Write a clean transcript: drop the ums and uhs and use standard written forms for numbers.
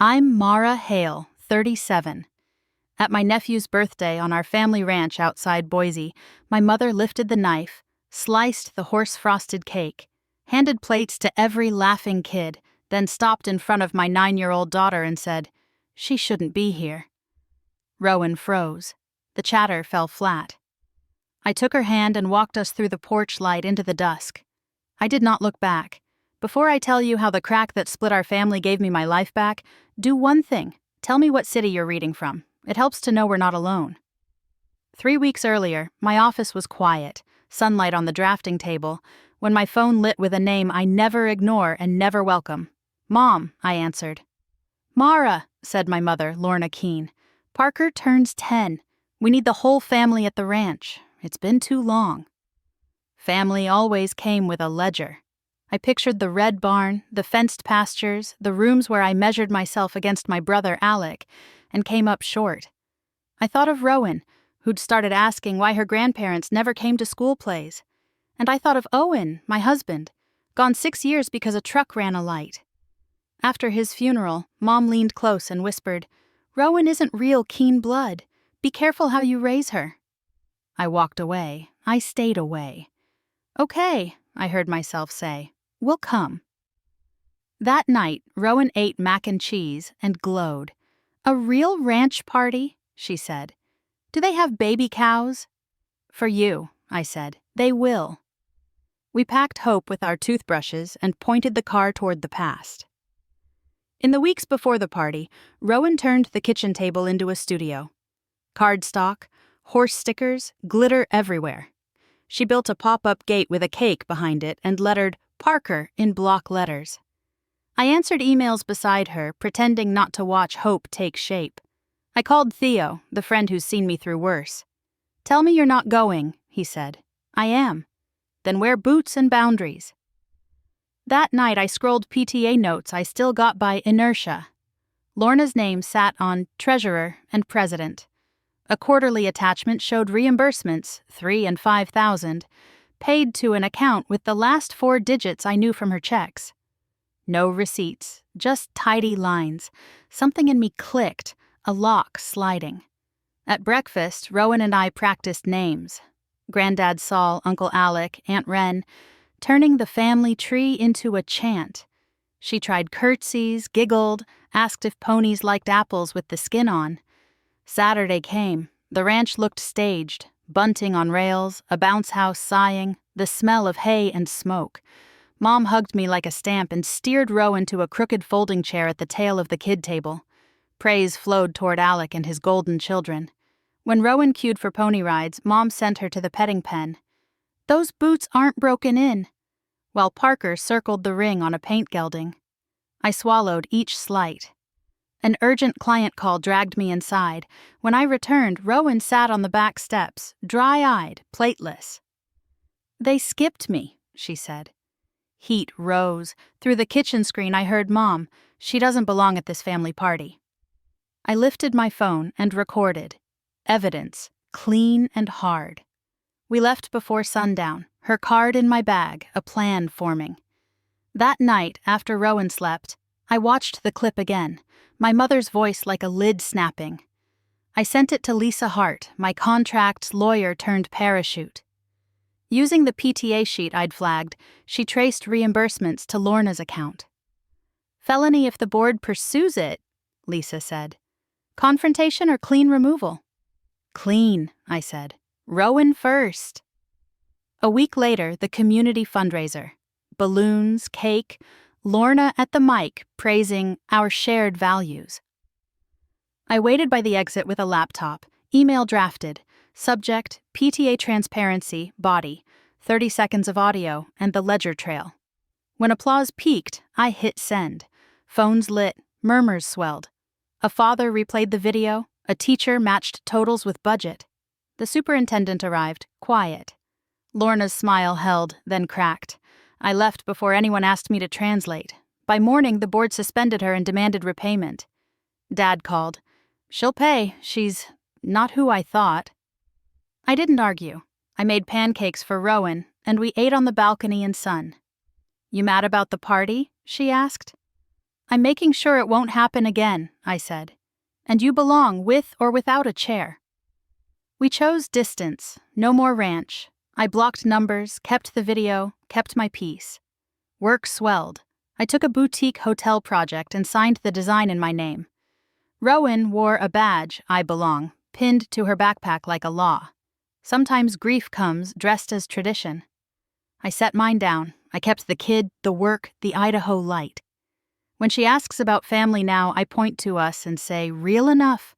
I'm Mara Hale, 37. At my nephew's birthday on our family ranch outside Boise, my mother lifted the knife, sliced the horse-frosted cake, handed plates to every laughing kid, then stopped in front of my 9-year-old daughter and said, "She shouldn't be here." Rowan froze. The chatter fell flat. I took her hand and walked us through the porch light into the dusk. I did not look back. Before I tell you how the crack that split our family gave me my life back, do one thing. Tell me what city you're reading from. It helps to know we're not alone. 3 weeks earlier, my office was quiet, sunlight on the drafting table, when my phone lit with a name I never ignore and never welcome. "Mom," I answered. "Mara," said my mother, Lorna Keene. "Parker turns 10. We need the whole family at the ranch. It's been too long." Family always came with a ledger. I pictured the red barn, the fenced pastures, the rooms where I measured myself against my brother Alec, and came up short. I thought of Rowan, who'd started asking why her grandparents never came to school plays. And I thought of Owen, my husband, gone 6 years because a truck ran a light. After his funeral, Mom leaned close and whispered, "Rowan isn't real Keene blood. Be careful how you raise her." I walked away. I stayed away. "Okay," I heard myself say. "We'll come." That night, Rowan ate mac and cheese and glowed. "A real ranch party?" she said. "Do they have baby cows?" "For you," I said. "They will." We packed Hope with our toothbrushes and pointed the car toward the past. In the weeks before the party, Rowan turned the kitchen table into a studio. Cardstock, horse stickers, glitter everywhere. She built a pop-up gate with a cake behind it and lettered Parker in block letters. I answered emails beside her, pretending not to watch Hope take shape. I called Theo, the friend who's seen me through worse. "Tell me you're not going," he said. "I am." "Then wear boots and boundaries." That night I scrolled PTA notes I still got by inertia. Lorna's name sat on treasurer and president. A quarterly attachment showed reimbursements, $3,000 and $5,000, paid to an account with the last 4 digits I knew from her checks. No receipts, just tidy lines. Something in me clicked, a lock sliding. At breakfast, Rowan and I practiced names. Granddad Saul, Uncle Alec, Aunt Wren, turning the family tree into a chant. She tried curtsies, giggled, asked if ponies liked apples with the skin on. Saturday came. The ranch looked staged, bunting on rails, a bounce house sighing, the smell of hay and smoke. Mom hugged me like a stamp and steered Rowan to a crooked folding chair at the tail of the kid table. Praise flowed toward Alec and his golden children. When Rowan cued for pony rides, Mom sent her to the petting pen. "Those boots aren't broken in," while Parker circled the ring on a paint gelding. I swallowed each slight. An urgent client call dragged me inside. When I returned, Rowan sat on the back steps, dry-eyed, plateless. "They skipped me," she said. Heat rose. Through the kitchen screen I heard Mom. "She doesn't belong at this family party." I lifted my phone and recorded. Evidence, clean and hard. We left before sundown, her card in my bag, a plan forming. That night, after Rowan slept, I watched the clip again, my mother's voice like a lid snapping. I sent it to Lisa Hart, my contracts lawyer turned parachute. Using the PTA sheet I'd flagged, she traced reimbursements to Lorna's account. "Felony if the board pursues it," Lisa said. "Confrontation or clean removal?" "Clean," I said. "Rowan first." A week later, the community fundraiser. Balloons, cake, Lorna at the mic praising our shared values. I waited by the exit with a laptop, email drafted, subject, PTA transparency, body, 30 seconds of audio, and the ledger trail. When applause peaked, I hit send. Phones lit, murmurs swelled. A father replayed the video, a teacher matched totals with budget. The superintendent arrived, quiet. Lorna's smile held, then cracked. I left before anyone asked me to translate. By morning, the board suspended her and demanded repayment. Dad called. "She'll pay. She's not who I thought." I didn't argue. I made pancakes for Rowan, and we ate on the balcony in sun. "You mad about the party?" she asked. I'm making sure it won't happen again, I said. And you belong with or without a chair. We chose distance, no more ranch. I blocked numbers, kept the video, kept my peace. Work swelled. I took a boutique hotel project and signed the design in my name. Rowan wore a badge, I belong, pinned to her backpack like a law. Sometimes grief comes dressed as tradition. I set mine down. I kept the kid, the work, the Idaho light. When she asks about family now, I point to us and say, real enough.